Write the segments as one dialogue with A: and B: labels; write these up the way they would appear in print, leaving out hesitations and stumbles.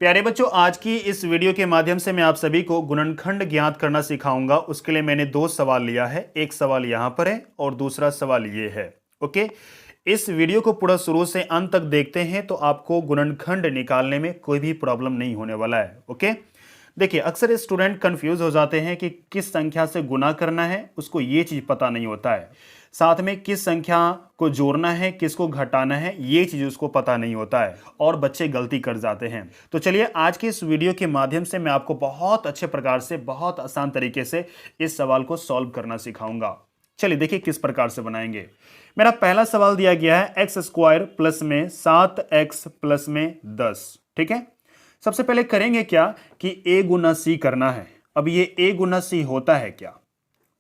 A: प्यारे बच्चों, आज की इस वीडियो के माध्यम से मैं आप सभी को गुणनखंड ज्ञात करना सिखाऊंगा। उसके लिए मैंने दो सवाल लिया है, एक सवाल यहां पर है और दूसरा सवाल ये है। ओके, इस वीडियो को पूरा शुरू से अंत तक देखते हैं तो आपको गुणनखंड निकालने में कोई भी प्रॉब्लम नहीं होने वाला है। ओके, देखिए अक्सर स्टूडेंट कंफ्यूज हो जाते हैं कि किस संख्या से गुना करना है, उसको ये चीज पता नहीं होता है। साथ में किस संख्या को जोड़ना है, किसको घटाना है, ये चीज उसको पता नहीं होता है और बच्चे गलती कर जाते हैं। तो चलिए आज के इस वीडियो के माध्यम से मैं आपको बहुत अच्छे प्रकार से, बहुत आसान तरीके से इस सवाल को सॉल्व करना सिखाऊंगा। चलिए देखिए किस प्रकार से बनाएंगे। मेरा पहला सवाल दिया गया है एक्स स्क्वायर प्लस में 7x प्लस में 10। ठीक है, सबसे पहले करेंगे क्या कि a गुना सी करना है। अब ये a गुना सी होता है क्या?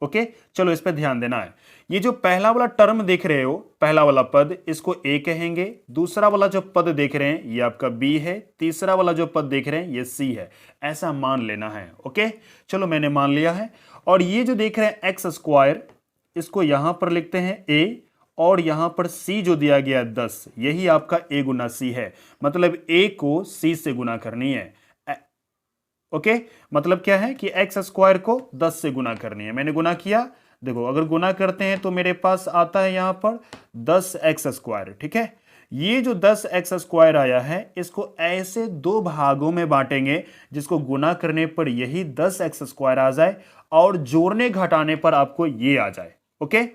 A: ओके, चलो इस पे ध्यान देना है। ये जो पहला वाला टर्म देख रहे हो, पहला वाला पद, इसको a कहेंगे। दूसरा वाला जो पद देख रहे हैं ये आपका b है। तीसरा वाला जो पद देख रहे हैं ये c है। ऐसा मान लेना है। ओके, चलो मैंने मान लिया है। और ये जो देख रहे हैं एक्स स्क्वायर, इसको यहां पर लिखते हैं a, और यहां पर c जो दिया गया है 10, यही आपका a गुना c है। मतलब a को c से गुना करनी है। ओके, मतलब क्या है कि एक्स स्क्वायर को 10 से गुना करनी है। मैंने गुना किया, देखो अगर गुना करते हैं तो मेरे पास आता है यहां पर 10x स्क्वायर। ठीक है, ये जो 10x स्क्वायर आया है इसको ऐसे दो भागों में बांटेंगे जिसको गुना करने पर यही 10x स्क्वायर आ जाए और जोड़ने घटाने पर आपको ये आ जाए। ओके,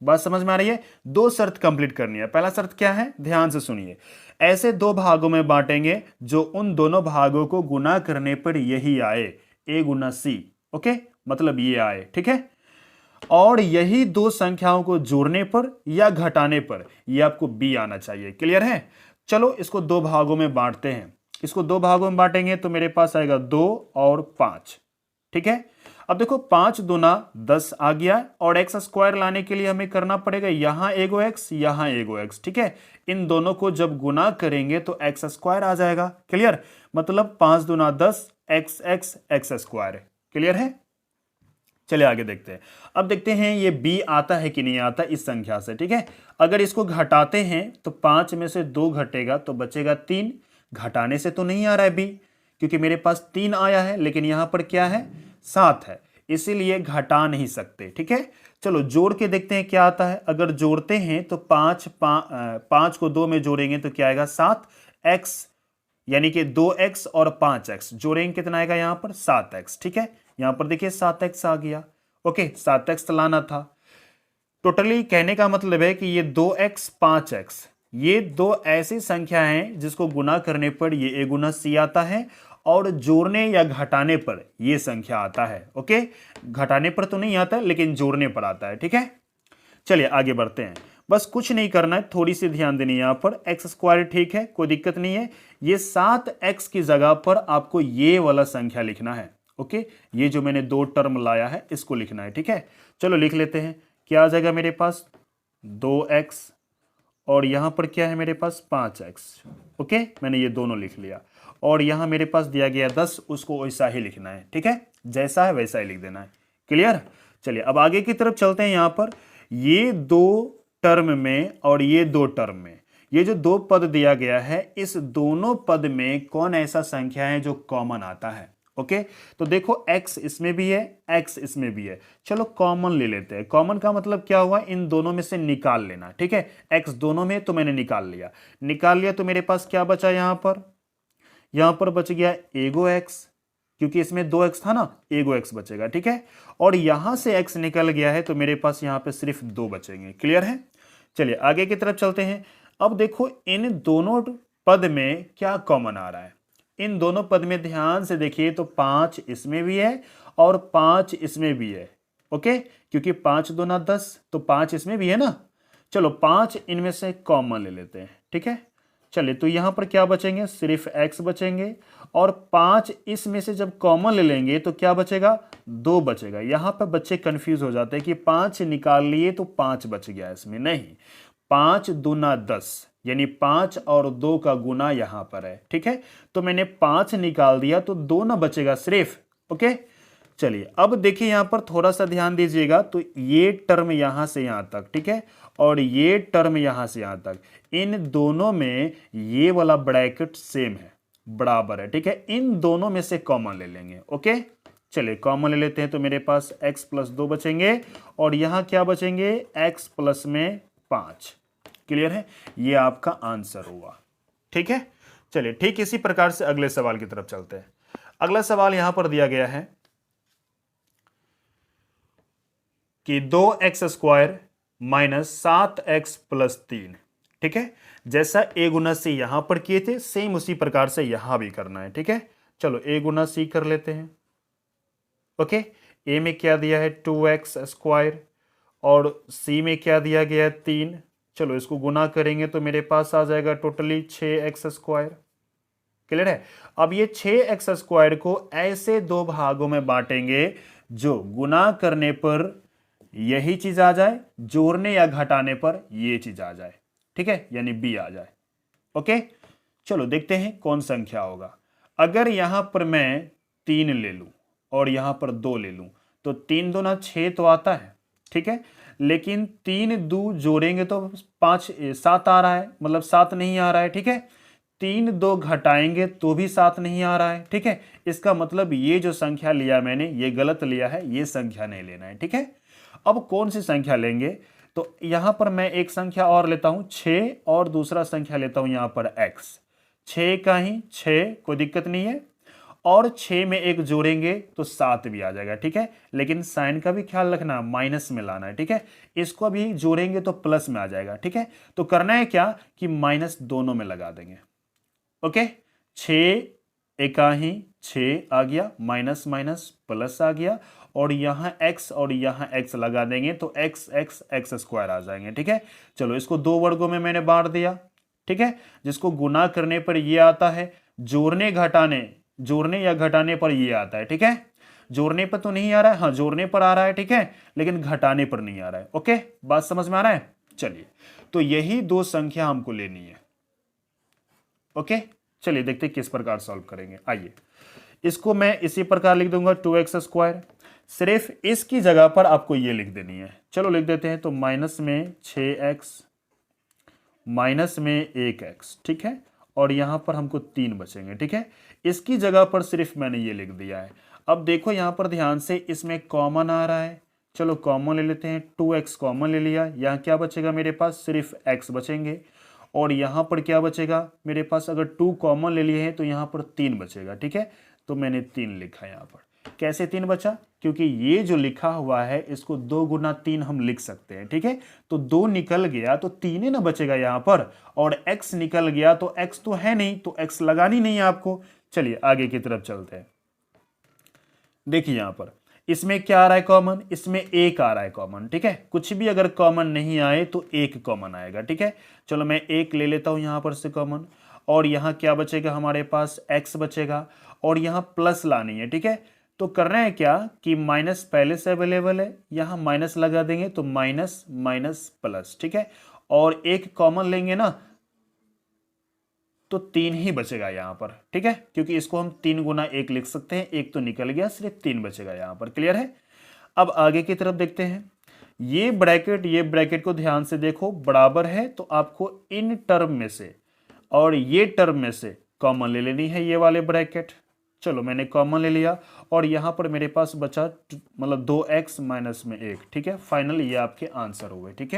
A: बात समझ में आ रही है? दो शर्त कंप्लीट करनी है। पहला शर्त क्या है, ध्यान से सुनिए। ऐसे दो भागों में बांटेंगे जो उन दोनों भागों को गुना करने पर यही आए, a गुना c। ओके, मतलब ये आए। ठीक है, और यही दो संख्याओं को जोड़ने पर या घटाने पर ये आपको b आना चाहिए। क्लियर है? चलो इसको दो भागों में बांटते हैं। इसको दो भागों में बांटेंगे तो मेरे पास आएगा 2 और 5। ठीक है, अब देखो 5 दूना 10 आ गया और एक्स स्क्वायर लाने के लिए हमें करना पड़ेगा यहां एगो एक्स, यहां एगो एक्स। ठीक है, इन दोनों को जब गुना करेंगे तो एक्स स्क्वायर आ जाएगा। क्लियर? मतलब 5 दूना 10 x x x square. Clear है? चलिए आगे देखते हैं। अब देखते हैं ये b आता है कि नहीं आता इस संख्या से। ठीक है, अगर इसको घटाते हैं तो 5 में से 2 घटेगा तो बचेगा 3। घटाने से तो नहीं आ रहा है b, क्योंकि मेरे पास 3 आया है, लेकिन यहां पर क्या है, 7 है, इसीलिए घटा नहीं सकते। ठीक है, चलो जोड़ के देखते हैं क्या आता है। अगर जोड़ते हैं तो 5 को 2 में जोड़ेंगे तो क्या आएगा, 7x, यानी कि 2x और 5x जोड़ेंगे कितना आएगा यहाँ पर, 7x। ठीक है, यहां पर देखिए 7x आ गया। ओके, 7x लाना था। टोटली कहने का मतलब है कि ये 2x 5x, ये दो ऐसी संख्या हैं जिसको गुना करने पर ये a गुना c आता है और जोड़ने या घटाने पर ये संख्या आता है। ओके, घटाने पर तो नहीं आता लेकिन जोड़ने पर आता है। ठीक है, चलिए आगे बढ़ते हैं। बस कुछ नहीं करना है, थोड़ी सी ध्यान देनी है। यहां पर एक्स स्क्वायर ठीक है, कोई दिक्कत नहीं है। ये 7x की जगह पर आपको ये वाला संख्या लिखना है। ओके, ये जो मैंने दो टर्म लाया है इसको लिखना है। ठीक है, चलो लिख लेते हैं। क्या आ जाएगा मेरे पास, 2x, और यहां पर क्या है मेरे पास, 5x। ओके, मैंने ये दोनों लिख लिया। और यहां मेरे पास दिया गया 10, उसको वैसा ही लिखना है। ठीक है, जैसा है वैसा ही लिख देना है। क्लियर? चलिए अब आगे की तरफ चलते हैं। यहां पर ये दो टर्म में और ये दो टर्म में, ये जो दो पद दिया गया है, इस दोनों पद में कौन ऐसा संख्या है जो कॉमन आता है। ओके, तो देखो x इसमें भी है, x इसमें भी है। चलो कॉमन ले लेते हैं। कॉमन का मतलब क्या हुआ, इन दोनों में से निकाल लेना। ठीक है, x दोनों में तो मैंने निकाल लिया। निकाल लिया तो मेरे पास क्या बचा, यहां पर बच गया एगो x, क्योंकि इसमें 2x था ना, एगो x बचेगा। ठीक है, और यहां से x निकल गया है तो मेरे पास यहां पे सिर्फ 2 बचेंगे। क्लियर है? चलिए आगे की तरफ चलते हैं। अब देखो इन दोनों पद में क्या कॉमन आ रहा है। इन दोनों पद में ध्यान से देखिए तो 5 इसमें भी है और 5 इसमें भी है। ओके, क्योंकि 5 दूना 10, तो 5 इसमें भी है ना। चलो 5 इनमें से कॉमन ले लेते हैं। ठीक है, चलिए तो यहां पर क्या बचेंगे, सिर्फ x बचेंगे। और 5 इसमें से जब कॉमन ले लेंगे तो क्या बचेगा, 2 बचेगा। यहां पर बच्चे कंफ्यूज हो जाते हैं कि 5 निकाल लिए तो 5 बच गया, इसमें नहीं। 5 दूना 10, यानी 5 और 2 का गुना यहां पर है। ठीक है, तो मैंने 5 निकाल दिया तो 2 ना बचेगा सिर्फ। ओके, चलिए अब देखिए यहां पर थोड़ा सा ध्यान दीजिएगा। तो ये टर्म यहां से यहां तक, ठीक है, और ये टर्म यहां से यहां तक, इन दोनों में ये वाला ब्रैकेट सेम है। बराबर है, ठीक है। इन दोनों में से कॉमन ले लेंगे। ओके, चलिए कॉमन ले लेते हैं तो मेरे पास x प्लस 2 बचेंगे और यहां क्या बचेंगे, x प्लस में 5। क्लियर है, ये आपका आंसर हुआ। ठीक है, चलिए ठीक इसी प्रकार से अगले सवाल की तरफ चलते हैं। अगला सवाल यहां पर दिया गया है कि 2x² माइनस 7x प्लस 3। ठीक है, जैसा a गुना c यहां पर किए थे सेम उसी प्रकार से यहां भी करना है। ठीक है, चलो a गुना c कर लेते हैं। ओके, a में क्या दिया है 2x² और c में क्या दिया गया है 3। चलो इसको गुना करेंगे तो मेरे पास आ जाएगा टोटली 6x²। क्लियर है, अब ये 6x² को ऐसे दो भागों में बांटेंगे जो गुना करने पर यही चीज आ जाए, जोड़ने या घटाने पर ये चीज आ जाए। ठीक है, यानी b आ जाए। ओके, चलो देखते हैं कौन संख्या होगा। अगर यहां पर मैं 3 ले लूं और यहां पर 2 ले लूं तो 3 2 6 तो आता है। ठीक है, लेकिन 3 2 जोड़ेंगे तो 5 7 आ रहा है, मतलब 7 नहीं आ रहा है। ठीक है, 3 2 घटाएंगे तो भी 7 नहीं आ रहा है। ठीक है, इसका मतलब ये जो संख्या लिया मैंने ये गलत लिया है, ये संख्या नहीं लेना है। ठीक है, अब कौन सी संख्या लेंगे, तो यहां पर मैं एक संख्या और लेता हूं 6 और दूसरा संख्या लेता हूं यहां पर x। 6 का ही 6, कोई दिक्कत नहीं है, और 6 में एक जोड़ेंगे तो 7 भी आ जाएगा। ठीक है, लेकिन साइन का भी ख्याल रखना, माइनस में लाना है। ठीक है, इसको भी जोड़ेंगे तो प्लस में आ जाएगा। ठीक है, तो करना है क्या कि माइनस दोनों में लगा देंगे। ओके, 6 एका ही 6 आ गया, माइनस माइनस प्लस आ गया, और यहां x और यहां x लगा देंगे तो x² आ जाएंगे। ठीक है, चलो इसको दो वर्गों में मैंने बांट दिया। ठीक है, जिसको गुना करने पर ये आता है, जोड़ने या घटाने पर ये आता है। ठीक है, जोड़ने पर तो नहीं आ रहा है, हाँ जोड़ने पर आ रहा है। ठीक है, लेकिन घटाने पर नहीं आ रहा है। ओके, बात समझ में आ रहा है। चलिए, तो यही दो संख्या हमको लेनी है। ओके, चलिए देखते हैं किस प्रकार सॉल्व करेंगे। आइए, इसको मैं इसी प्रकार लिख दूंगा 2x²। सिर्फ इसकी जगह पर आपको ये लिख देनी है। चलो लिख देते हैं, तो माइनस में 6x माइनस में 1x। ठीक है, और यहां पर हमको 3 बचेंगे। ठीक है, इसकी जगह पर सिर्फ मैंने ये लिख दिया है। अब देखो यहां पर ध्यान से, इसमें कॉमन आ रहा है, चलो कॉमन ले लेते हैं। 2x कॉमन ले लिया, यहां क्या बचेगा मेरे पास, सिर्फ x बचेंगे, और यहां पर क्या बचेगा मेरे पास, अगर 2 कॉमन ले लिए हैं तो यहां पर 3 बचेगा। ठीक है, तो मैंने 3 लिखा यहां पर। कैसे 3 बचा, क्योंकि ये जो लिखा हुआ है इसको 2 गुना 3 हम लिख सकते हैं। ठीक है, तो 2 निकल गया तो 3 ही ना बचेगा यहां पर, और x निकल गया तो x तो है नहीं, तो x लगानी नहीं है आपको। चलिए आगे की तरफ चलते हैं। देखिए यहां पर इसमें क्या आ रहा है कॉमन, इसमें 1 आ रहा है कॉमन। ठीक है, कुछ भी अगर कॉमन नहीं आए तो 1 कॉमन आएगा। ठीक है, चलो मैं 1 ले लेता हूं यहां पर से कॉमन, और यहां क्या बचेगा हमारे पास, x बचेगा, और यहां प्लस लानी है। ठीक है, तो करना है क्या कि माइनस पहले से अवेलेबल है, यहां माइनस लगा देंगे तो माइनस माइनस प्लस। ठीक है, और 1 कॉमन लेंगे ना तो 3 ही बचेगा यहां पर। ठीक है, क्योंकि इसको हम 3 गुना 1 लिख सकते हैं, 1 तो निकल गया, सिर्फ 3 बचेगा यहां पर। क्लियर है, अब आगे की तरफ देखते हैं। ये ब्रैकेट को ध्यान से देखो, बराबर है तो आपको इन टर्म में से और ये टर्म में से कॉमन ले लेनी है, ये वाले ब्रैकेट। चलो मैंने कॉमन ले लिया, और यहां पर मेरे पास बचा मतलब 2x माइनस में 1। ठीक है, फाइनल ये आपके आंसर हुए। ठीक है।